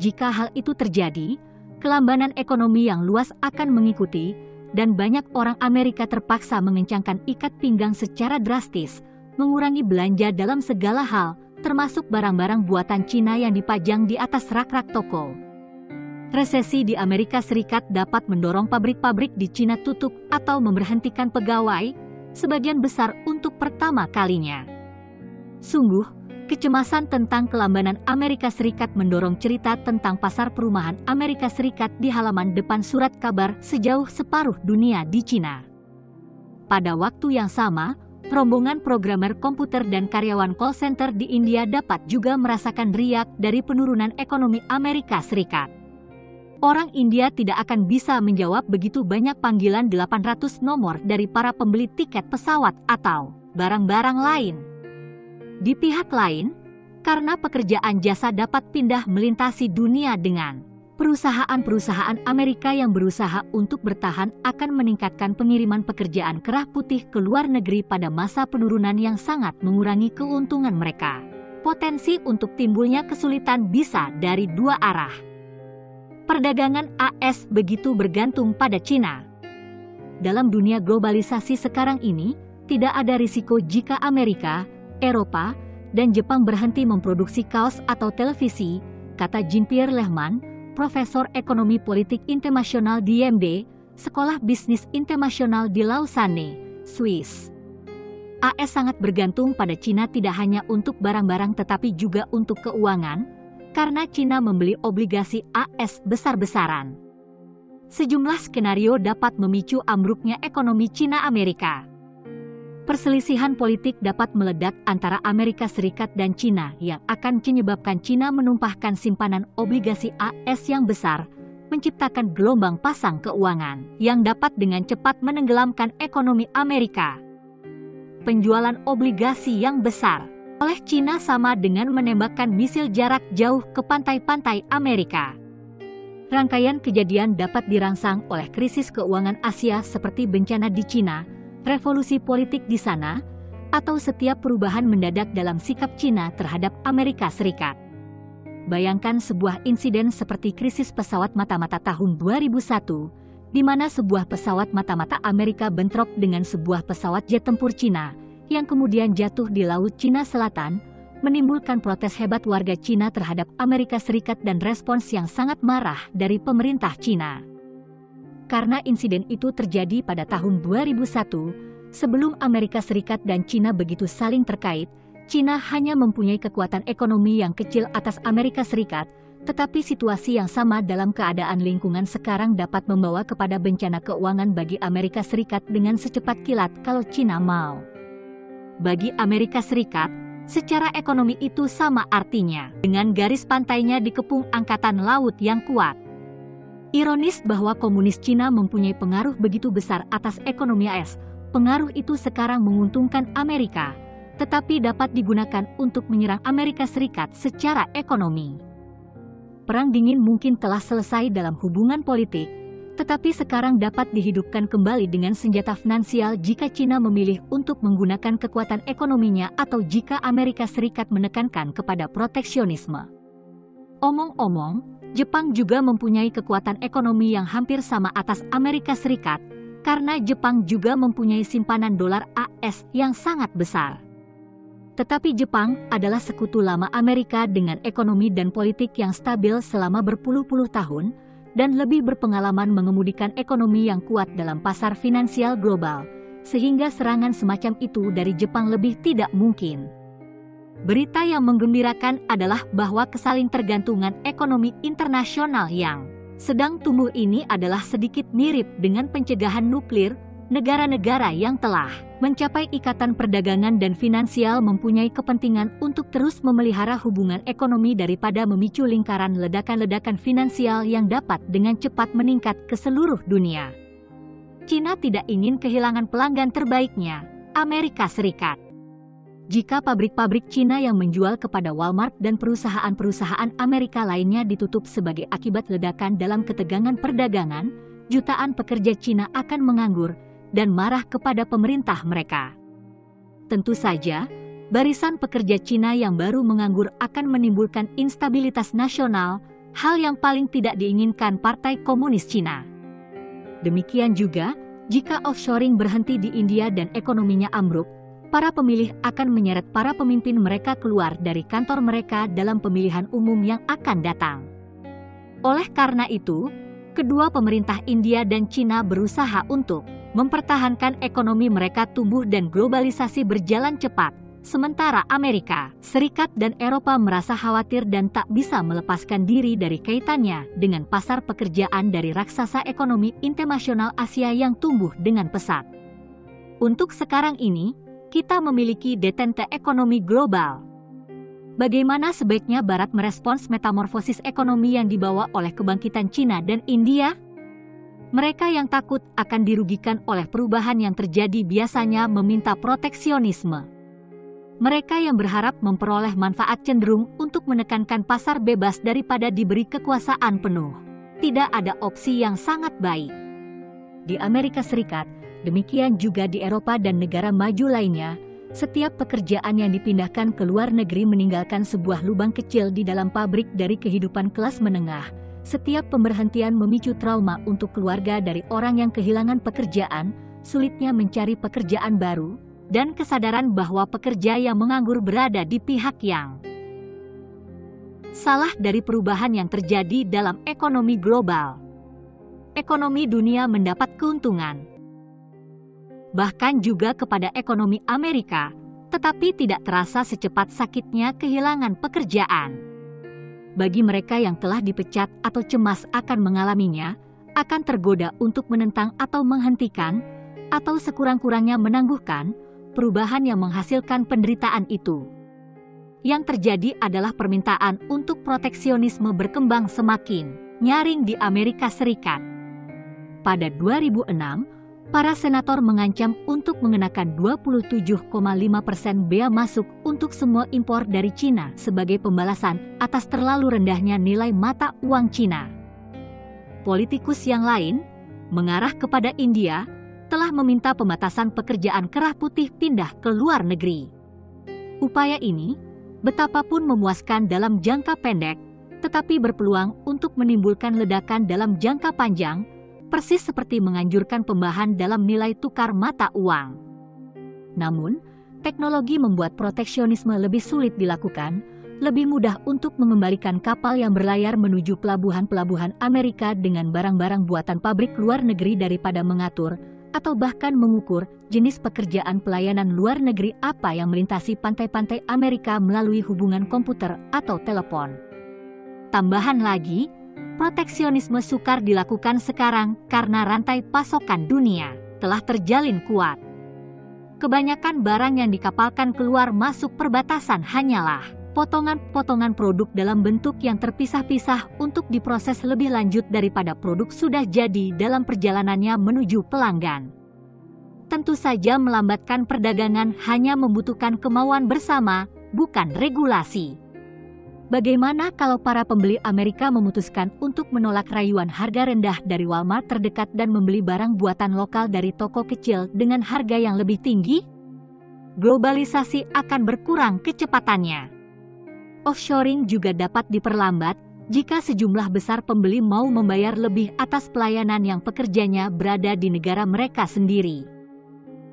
S1: Jika hal itu terjadi, kelambanan ekonomi yang luas akan mengikuti, dan banyak orang Amerika terpaksa mengencangkan ikat pinggang secara drastis, mengurangi belanja dalam segala hal, termasuk barang-barang buatan Cina yang dipajang di atas rak-rak toko. Resesi di Amerika Serikat dapat mendorong pabrik-pabrik di Cina tutup atau memberhentikan pegawai, sebagian besar untuk pertama kalinya. Sungguh, kecemasan tentang kelambanan Amerika Serikat mendorong cerita tentang pasar perumahan Amerika Serikat di halaman depan surat kabar sejauh separuh dunia di Cina. Pada waktu yang sama, rombongan programmer komputer dan karyawan call center di India dapat juga merasakan riak dari penurunan ekonomi Amerika Serikat. Orang India tidak akan bisa menjawab begitu banyak panggilan 800 nomor dari para pembeli tiket pesawat atau barang-barang lain. Di pihak lain, karena pekerjaan jasa dapat pindah melintasi dunia dengan perusahaan-perusahaan Amerika yang berusaha untuk bertahan akan meningkatkan pengiriman pekerjaan kerah putih ke luar negeri pada masa penurunan yang sangat mengurangi keuntungan mereka. Potensi untuk timbulnya kesulitan bisa dari dua arah. Perdagangan AS begitu bergantung pada Cina. Dalam dunia globalisasi sekarang ini, tidak ada risiko jika Amerika, Eropa, dan Jepang berhenti memproduksi kaos atau televisi, kata Jean-Pierre Lehman, Profesor Ekonomi Politik Internasional di IMD, Sekolah Bisnis Internasional di Lausanne, Swiss. AS sangat bergantung pada Cina tidak hanya untuk barang-barang tetapi juga untuk keuangan, karena Cina membeli obligasi AS besar-besaran. Sejumlah skenario dapat memicu ambruknya ekonomi Cina-Amerika. Perselisihan politik dapat meledak antara Amerika Serikat dan Cina yang akan menyebabkan Cina menumpahkan simpanan obligasi AS yang besar, menciptakan gelombang pasang keuangan yang dapat dengan cepat menenggelamkan ekonomi Amerika. Penjualan obligasi yang besar oleh Cina sama dengan menembakkan misil jarak jauh ke pantai-pantai Amerika. Rangkaian kejadian dapat dirangsang oleh krisis keuangan Asia seperti bencana di Cina, revolusi politik di sana, atau setiap perubahan mendadak dalam sikap Cina terhadap Amerika Serikat. Bayangkan sebuah insiden seperti krisis pesawat mata-mata tahun 2001, di mana sebuah pesawat mata-mata Amerika bentrok dengan sebuah pesawat jet tempur Cina, yang kemudian jatuh di Laut Cina Selatan, menimbulkan protes hebat warga Cina terhadap Amerika Serikat dan respons yang sangat marah dari pemerintah Cina. Karena insiden itu terjadi pada tahun 2001, sebelum Amerika Serikat dan Cina begitu saling terkait, Cina hanya mempunyai kekuatan ekonomi yang kecil atas Amerika Serikat, tetapi situasi yang sama dalam keadaan lingkungan sekarang dapat membawa kepada bencana keuangan bagi Amerika Serikat dengan secepat kilat kalau Cina mau. Bagi Amerika Serikat, secara ekonomi itu sama artinya dengan garis pantainya dikepung angkatan laut yang kuat. Ironis bahwa komunis Cina mempunyai pengaruh begitu besar atas ekonomi AS, pengaruh itu sekarang menguntungkan Amerika, tetapi dapat digunakan untuk menyerang Amerika Serikat secara ekonomi. Perang dingin mungkin telah selesai dalam hubungan politik, tetapi sekarang dapat dihidupkan kembali dengan senjata finansial jika Cina memilih untuk menggunakan kekuatan ekonominya atau jika Amerika Serikat menekankan kepada proteksionisme. Omong-omong, Jepang juga mempunyai kekuatan ekonomi yang hampir sama atas Amerika Serikat, karena Jepang juga mempunyai simpanan dolar AS yang sangat besar. Tetapi Jepang adalah sekutu lama Amerika dengan ekonomi dan politik yang stabil selama berpuluh-puluh tahun, dan lebih berpengalaman mengemudikan ekonomi yang kuat dalam pasar finansial global, sehingga serangan semacam itu dari Jepang lebih tidak mungkin. Berita yang menggembirakan adalah bahwa kesalingtergantungan ekonomi internasional yang sedang tumbuh ini adalah sedikit mirip dengan pencegahan nuklir. Negara-negara yang telah mencapai ikatan perdagangan dan finansial mempunyai kepentingan untuk terus memelihara hubungan ekonomi daripada memicu lingkaran ledakan-ledakan finansial yang dapat dengan cepat meningkat ke seluruh dunia. Cina tidak ingin kehilangan pelanggan terbaiknya, Amerika Serikat. Jika pabrik-pabrik Cina yang menjual kepada Walmart dan perusahaan-perusahaan Amerika lainnya ditutup sebagai akibat ledakan dalam ketegangan perdagangan, jutaan pekerja Cina akan menganggur dan marah kepada pemerintah mereka. Tentu saja, barisan pekerja Cina yang baru menganggur akan menimbulkan instabilitas nasional, hal yang paling tidak diinginkan Partai Komunis Cina. Demikian juga, jika offshoring berhenti di India dan ekonominya ambruk, para pemilih akan menyeret para pemimpin mereka keluar dari kantor mereka dalam pemilihan umum yang akan datang. Oleh karena itu, kedua pemerintah India dan Cina berusaha untuk mempertahankan ekonomi mereka tumbuh dan globalisasi berjalan cepat, sementara Amerika Serikat dan Eropa merasa khawatir dan tak bisa melepaskan diri dari kaitannya dengan pasar pekerjaan dari raksasa ekonomi internasional Asia yang tumbuh dengan pesat. Untuk sekarang ini, kita memiliki detente ekonomi global. Bagaimana sebaiknya Barat merespons metamorfosis ekonomi yang dibawa oleh kebangkitan Cina dan India? Mereka yang takut akan dirugikan oleh perubahan yang terjadi biasanya meminta proteksionisme. Mereka yang berharap memperoleh manfaat cenderung untuk menekankan pasar bebas daripada diberi kekuasaan penuh. Tidak ada opsi yang sangat baik. Di Amerika Serikat, demikian juga di Eropa dan negara maju lainnya, setiap pekerjaan yang dipindahkan ke luar negeri meninggalkan sebuah lubang kecil di dalam pabrik dari kehidupan kelas menengah. Setiap pemberhentian memicu trauma untuk keluarga dari orang yang kehilangan pekerjaan, sulitnya mencari pekerjaan baru, dan kesadaran bahwa pekerja yang menganggur berada di pihak yang salah dari perubahan yang terjadi dalam ekonomi global. Ekonomi dunia mendapat keuntungan, bahkan juga kepada ekonomi Amerika, tetapi tidak terasa secepat sakitnya kehilangan pekerjaan. Bagi mereka yang telah dipecat atau cemas akan mengalaminya, akan tergoda untuk menentang atau menghentikan, atau sekurang-kurangnya menangguhkan, perubahan yang menghasilkan penderitaan itu. Yang terjadi adalah permintaan untuk proteksionisme berkembang semakin nyaring di Amerika Serikat. Pada 2006, para senator mengancam untuk mengenakan 27,5% bea masuk untuk semua impor dari Cina sebagai pembalasan atas terlalu rendahnya nilai mata uang Cina. Politikus yang lain mengarah kepada India, telah meminta pembatasan pekerjaan kerah putih pindah ke luar negeri. Upaya ini, betapapun memuaskan dalam jangka pendek, tetapi berpeluang untuk menimbulkan ledakan dalam jangka panjang, persis seperti menganjurkan pembahan dalam nilai tukar mata uang. Namun, teknologi membuat proteksionisme lebih sulit dilakukan, lebih mudah untuk mengembalikan kapal yang berlayar menuju pelabuhan-pelabuhan Amerika dengan barang-barang buatan pabrik luar negeri daripada mengatur, atau bahkan mengukur jenis pekerjaan pelayanan luar negeri apa yang melintasi pantai-pantai Amerika melalui hubungan komputer atau telepon. Tambahan lagi, proteksionisme sukar dilakukan sekarang karena rantai pasokan dunia telah terjalin kuat. Kebanyakan barang yang dikapalkan keluar masuk perbatasan hanyalah potongan-potongan produk dalam bentuk yang terpisah-pisah untuk diproses lebih lanjut daripada produk sudah jadi dalam perjalanannya menuju pelanggan. Tentu saja melambatkan perdagangan hanya membutuhkan kemauan bersama, bukan regulasi. Bagaimana kalau para pembeli Amerika memutuskan untuk menolak rayuan harga rendah dari Walmart terdekat dan membeli barang buatan lokal dari toko kecil dengan harga yang lebih tinggi? Globalisasi akan berkurang kecepatannya. Offshoring juga dapat diperlambat jika sejumlah besar pembeli mau membayar lebih atas pelayanan yang pekerjanya berada di negara mereka sendiri.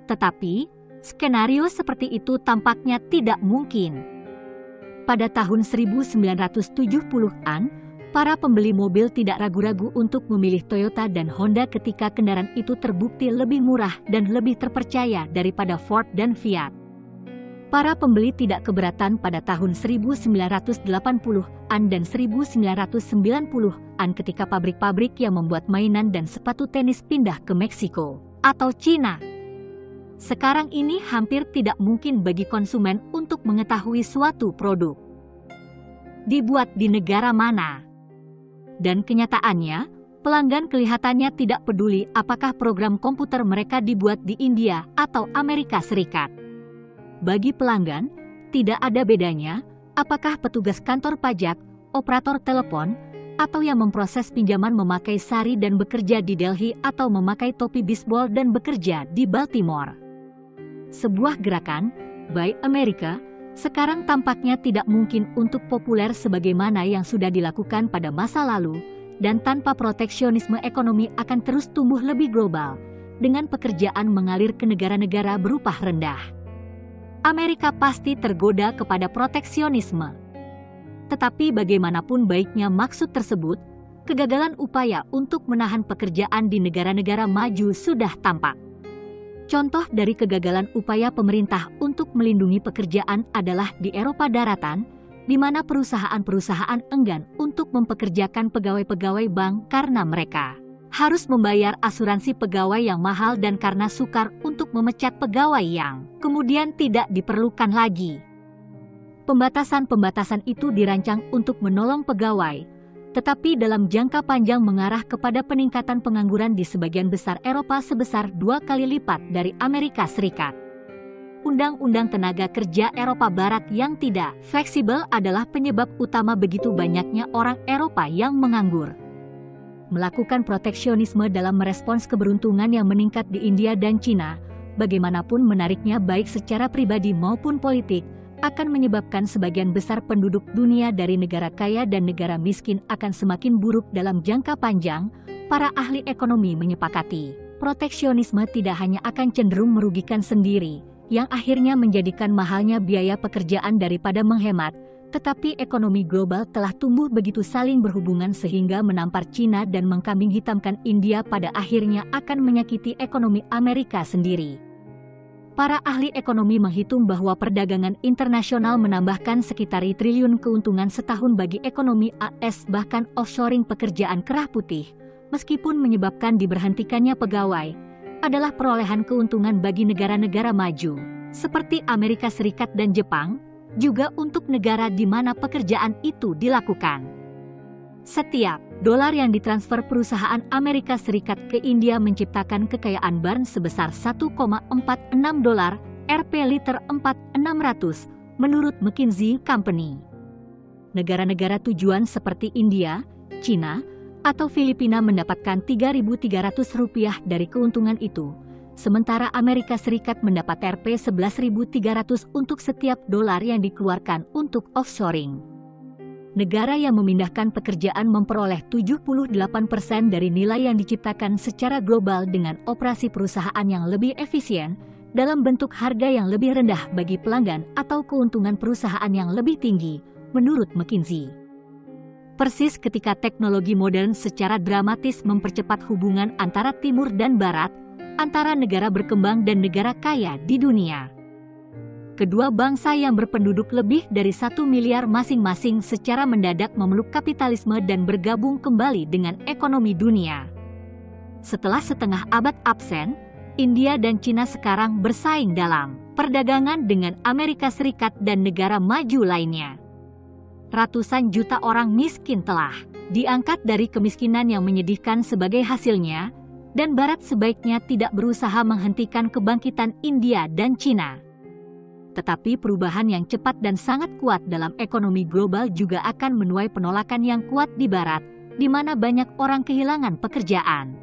S1: Tetapi, skenario seperti itu tampaknya tidak mungkin. Pada tahun 1970-an, para pembeli mobil tidak ragu-ragu untuk memilih Toyota dan Honda ketika kendaraan itu terbukti lebih murah dan lebih terpercaya daripada Ford dan Fiat. Para pembeli tidak keberatan pada tahun 1980-an dan 1990-an ketika pabrik-pabrik yang membuat mainan dan sepatu tenis pindah ke Meksiko atau Cina. Sekarang ini hampir tidak mungkin bagi konsumen untuk mengetahui suatu produk dibuat di negara mana. Dan kenyataannya, pelanggan kelihatannya tidak peduli apakah program komputer mereka dibuat di India atau Amerika Serikat. Bagi pelanggan, tidak ada bedanya apakah petugas kantor pajak, operator telepon, atau yang memproses pinjaman memakai sari dan bekerja di Delhi atau memakai topi bisbol dan bekerja di Baltimore. Sebuah gerakan, Buy America, sekarang tampaknya tidak mungkin untuk populer sebagaimana yang sudah dilakukan pada masa lalu, dan tanpa proteksionisme ekonomi akan terus tumbuh lebih global, dengan pekerjaan mengalir ke negara-negara berupah rendah. Amerika pasti tergoda kepada proteksionisme. Tetapi bagaimanapun baiknya maksud tersebut, kegagalan upaya untuk menahan pekerjaan di negara-negara maju sudah tampak. Contoh dari kegagalan upaya pemerintah untuk melindungi pekerjaan adalah di Eropa Daratan, di mana perusahaan-perusahaan enggan untuk mempekerjakan pegawai-pegawai bank karena mereka harus membayar asuransi pegawai yang mahal dan karena sukar untuk memecat pegawai yang kemudian tidak diperlukan lagi. Pembatasan-pembatasan itu dirancang untuk menolong pegawai, tetapi dalam jangka panjang mengarah kepada peningkatan pengangguran di sebagian besar Eropa sebesar 2 kali lipat dari Amerika Serikat. Undang-undang tenaga kerja Eropa Barat yang tidak fleksibel adalah penyebab utama begitu banyaknya orang Eropa yang menganggur. Melakukan proteksionisme dalam merespons keberuntungan yang meningkat di India dan Cina, bagaimanapun menariknya baik secara pribadi maupun politik, akan menyebabkan sebagian besar penduduk dunia dari negara kaya dan negara miskin akan semakin buruk dalam jangka panjang. Para ahli ekonomi menyepakati, proteksionisme tidak hanya akan cenderung merugikan sendiri, yang akhirnya menjadikan mahalnya biaya pekerjaan daripada menghemat, tetapi ekonomi global telah tumbuh begitu saling berhubungan sehingga menampar Cina dan mengkambing hitamkan India pada akhirnya akan menyakiti ekonomi Amerika sendiri. Para ahli ekonomi menghitung bahwa perdagangan internasional menambahkan sekitar triliun keuntungan setahun bagi ekonomi AS, bahkan offshoring pekerjaan kerah putih, meskipun menyebabkan diberhentikannya pegawai, adalah perolehan keuntungan bagi negara-negara maju, seperti Amerika Serikat dan Jepang, juga untuk negara di mana pekerjaan itu dilakukan. Setiap dolar yang ditransfer perusahaan Amerika Serikat ke India menciptakan kekayaan Barnes sebesar 1,46 dolar Rp liter 4.600 menurut McKinsey Company. Negara-negara tujuan seperti India, Cina, atau Filipina mendapatkan Rp3.300 dari keuntungan itu, sementara Amerika Serikat mendapat Rp 11.300 untuk setiap dolar yang dikeluarkan untuk offshoring. Negara yang memindahkan pekerjaan memperoleh 78% dari nilai yang diciptakan secara global dengan operasi perusahaan yang lebih efisien, dalam bentuk harga yang lebih rendah bagi pelanggan atau keuntungan perusahaan yang lebih tinggi, menurut McKinsey. Persis ketika teknologi modern secara dramatis mempercepat hubungan antara timur dan barat, antara negara berkembang dan negara kaya di dunia. Kedua bangsa yang berpenduduk lebih dari 1 miliar masing-masing secara mendadak memeluk kapitalisme dan bergabung kembali dengan ekonomi dunia. Setelah setengah abad absen, India dan Cina sekarang bersaing dalam perdagangan dengan Amerika Serikat dan negara maju lainnya. Ratusan juta orang miskin telah diangkat dari kemiskinan yang menyedihkan sebagai hasilnya, dan Barat sebaiknya tidak berusaha menghentikan kebangkitan India dan Cina. Tetapi perubahan yang cepat dan sangat kuat dalam ekonomi global juga akan menuai penolakan yang kuat di Barat, di mana banyak orang kehilangan pekerjaan.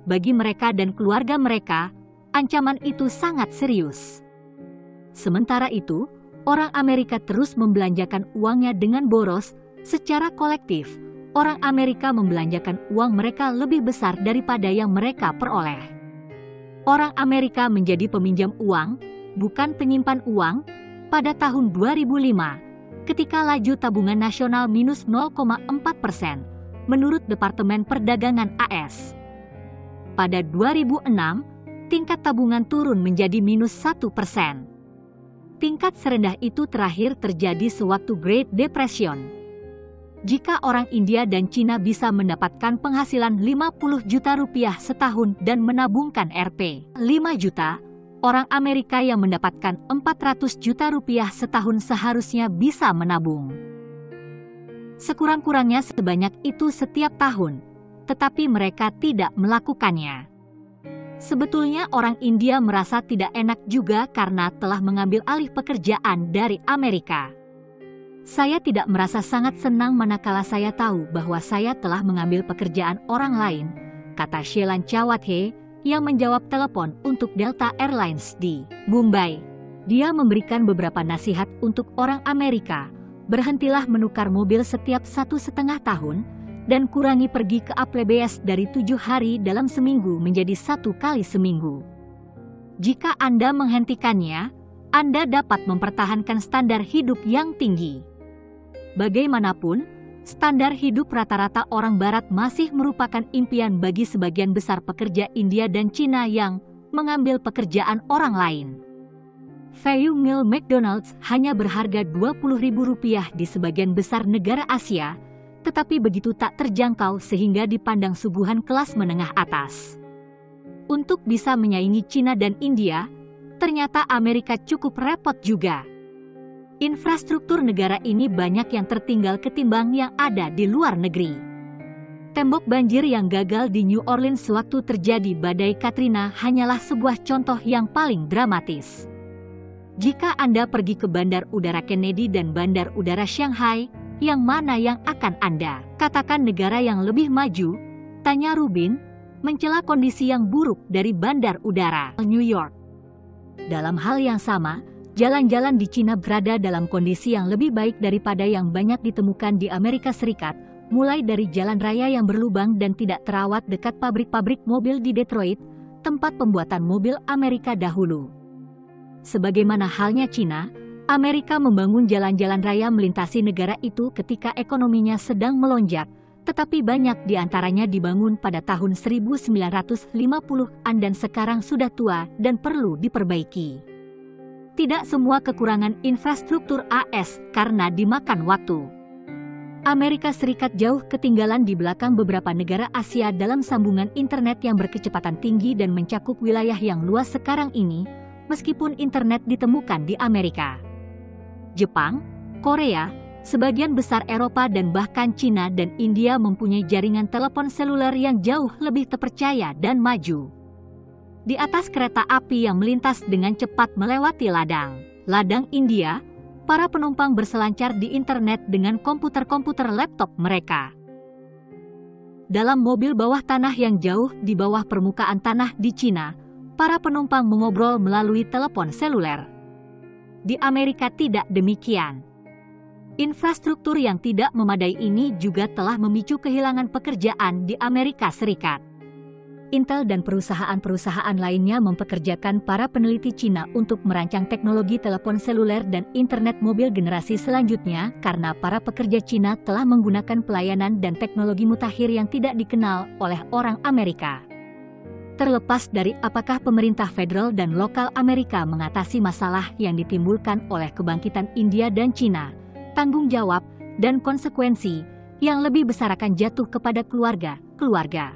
S1: Bagi mereka dan keluarga mereka, ancaman itu sangat serius. Sementara itu, orang Amerika terus membelanjakan uangnya dengan boros. Secara kolektif, orang Amerika membelanjakan uang mereka lebih besar daripada yang mereka peroleh. Orang Amerika menjadi peminjam uang, bukan penyimpan uang, pada tahun 2005, ketika laju tabungan nasional minus 0,4%, menurut Departemen Perdagangan AS. Pada 2006, tingkat tabungan turun menjadi minus 1%. Tingkat serendah itu terakhir terjadi sewaktu Great Depression. Jika orang India dan Cina bisa mendapatkan penghasilan 50 juta rupiah setahun dan menabungkan Rp 5 juta, orang Amerika yang mendapatkan 400 juta rupiah setahun seharusnya bisa menabung. Sekurang-kurangnya sebanyak itu setiap tahun, tetapi mereka tidak melakukannya. Sebetulnya orang India merasa tidak enak juga karena telah mengambil alih pekerjaan dari Amerika. Saya tidak merasa sangat senang manakala saya tahu bahwa saya telah mengambil pekerjaan orang lain, kata Shelan Chawathe yang menjawab telepon untuk Delta Airlines di Mumbai. Dia memberikan beberapa nasihat untuk orang Amerika, berhentilah menukar mobil setiap 1,5 tahun, dan kurangi pergi ke APBS dari 7 hari dalam seminggu menjadi 1 kali seminggu. Jika Anda menghentikannya, Anda dapat mempertahankan standar hidup yang tinggi. Bagaimanapun, standar hidup rata-rata orang Barat masih merupakan impian bagi sebagian besar pekerja India dan Cina yang mengambil pekerjaan orang lain. Value meal McDonald's hanya berharga Rp20.000 di sebagian besar negara Asia, tetapi begitu tak terjangkau sehingga dipandang suguhan kelas menengah atas. Untuk bisa menyaingi Cina dan India, ternyata Amerika cukup repot juga. Infrastruktur negara ini banyak yang tertinggal ketimbang yang ada di luar negeri. Tembok banjir yang gagal di New Orleans sewaktu terjadi badai Katrina hanyalah sebuah contoh yang paling dramatis. Jika Anda pergi ke Bandar Udara Kennedy dan Bandar Udara Shanghai, yang mana yang akan Anda katakan negara yang lebih maju? Tanya Rubin, mencela kondisi yang buruk dari Bandar Udara New York. Dalam hal yang sama, jalan-jalan di Cina berada dalam kondisi yang lebih baik daripada yang banyak ditemukan di Amerika Serikat, mulai dari jalan raya yang berlubang dan tidak terawat dekat pabrik-pabrik mobil di Detroit, tempat pembuatan mobil Amerika dahulu. Sebagaimana halnya Cina, Amerika membangun jalan-jalan raya melintasi negara itu ketika ekonominya sedang melonjak, tetapi banyak di antaranya dibangun pada tahun 1950-an dan sekarang sudah tua dan perlu diperbaiki. Tidak semua kekurangan infrastruktur AS karena dimakan waktu. Amerika Serikat jauh ketinggalan di belakang beberapa negara Asia dalam sambungan internet yang berkecepatan tinggi dan mencakup wilayah yang luas sekarang ini, meskipun internet ditemukan di Amerika. Jepang, Korea, sebagian besar Eropa dan bahkan Cina dan India mempunyai jaringan telepon seluler yang jauh lebih terpercaya dan maju. Di atas kereta api yang melintas dengan cepat melewati ladang India, para penumpang berselancar di internet dengan komputer-komputer laptop mereka. Dalam mobil bawah tanah yang jauh di bawah permukaan tanah di Cina, para penumpang mengobrol melalui telepon seluler. Di Amerika tidak demikian. Infrastruktur yang tidak memadai ini juga telah memicu kehilangan pekerjaan di Amerika Serikat. Intel dan perusahaan-perusahaan lainnya mempekerjakan para peneliti Cina untuk merancang teknologi telepon seluler dan internet mobil generasi selanjutnya karena para pekerja Cina telah menggunakan pelayanan dan teknologi mutakhir yang tidak dikenal oleh orang Amerika. Terlepas dari apakah pemerintah federal dan lokal Amerika mengatasi masalah yang ditimbulkan oleh kebangkitan India dan Cina, tanggung jawab dan konsekuensi yang lebih besar akan jatuh kepada keluarga.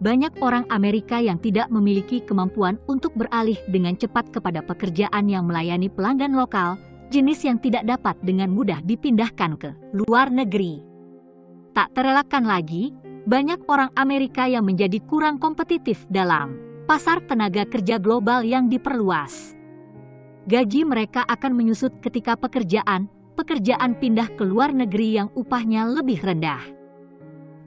S1: Banyak orang Amerika yang tidak memiliki kemampuan untuk beralih dengan cepat kepada pekerjaan yang melayani pelanggan lokal, jenis yang tidak dapat dengan mudah dipindahkan ke luar negeri. Tak terelakkan lagi, banyak orang Amerika yang menjadi kurang kompetitif dalam pasar tenaga kerja global yang diperluas. Gaji mereka akan menyusut ketika pekerjaan pindah ke luar negeri yang upahnya lebih rendah.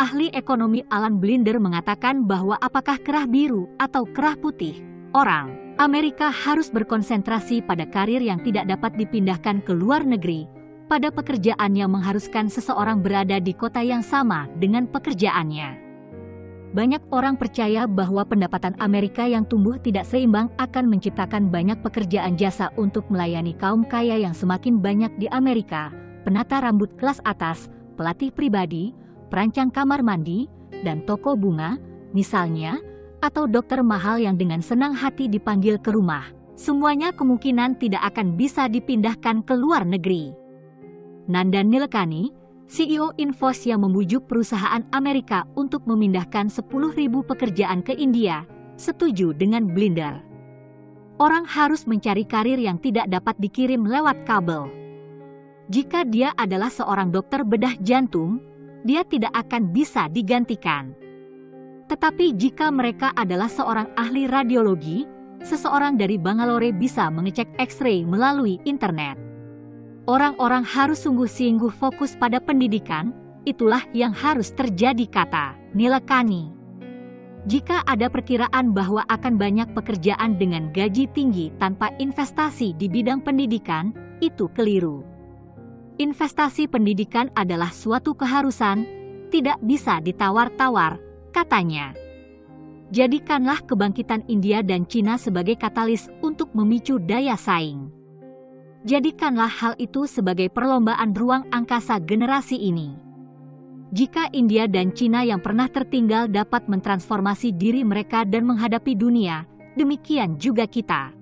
S1: Ahli ekonomi Alan Blinder mengatakan bahwa apakah kerah biru atau kerah putih, orang Amerika harus berkonsentrasi pada karir yang tidak dapat dipindahkan ke luar negeri, pada pekerjaan yang mengharuskan seseorang berada di kota yang sama dengan pekerjaannya. Banyak orang percaya bahwa pendapatan Amerika yang tumbuh tidak seimbang akan menciptakan banyak pekerjaan jasa untuk melayani kaum kaya yang semakin banyak di Amerika, penata rambut kelas atas, pelatih pribadi, perancang kamar mandi, dan toko bunga, misalnya, atau dokter mahal yang dengan senang hati dipanggil ke rumah. Semuanya kemungkinan tidak akan bisa dipindahkan ke luar negeri. Nandan Nilekani, CEO Infos yang membujuk perusahaan Amerika untuk memindahkan 10.000 pekerjaan ke India, setuju dengan Blinder. Orang harus mencari karir yang tidak dapat dikirim lewat kabel. Jika dia adalah seorang dokter bedah jantung, dia tidak akan bisa digantikan. Tetapi jika mereka adalah seorang ahli radiologi, seseorang dari Bangalore bisa mengecek X-ray melalui internet. Orang-orang harus sungguh-sungguh fokus pada pendidikan, itulah yang harus terjadi, kata Nilekani. Jika ada perkiraan bahwa akan banyak pekerjaan dengan gaji tinggi tanpa investasi di bidang pendidikan, itu keliru. Investasi pendidikan adalah suatu keharusan, tidak bisa ditawar-tawar, katanya. Jadikanlah kebangkitan India dan Cina sebagai katalis untuk memicu daya saing. Jadikanlah hal itu sebagai perlombaan ruang angkasa generasi ini. Jika India dan Cina yang pernah tertinggal dapat mentransformasi diri mereka dan menghadapi dunia, demikian juga kita.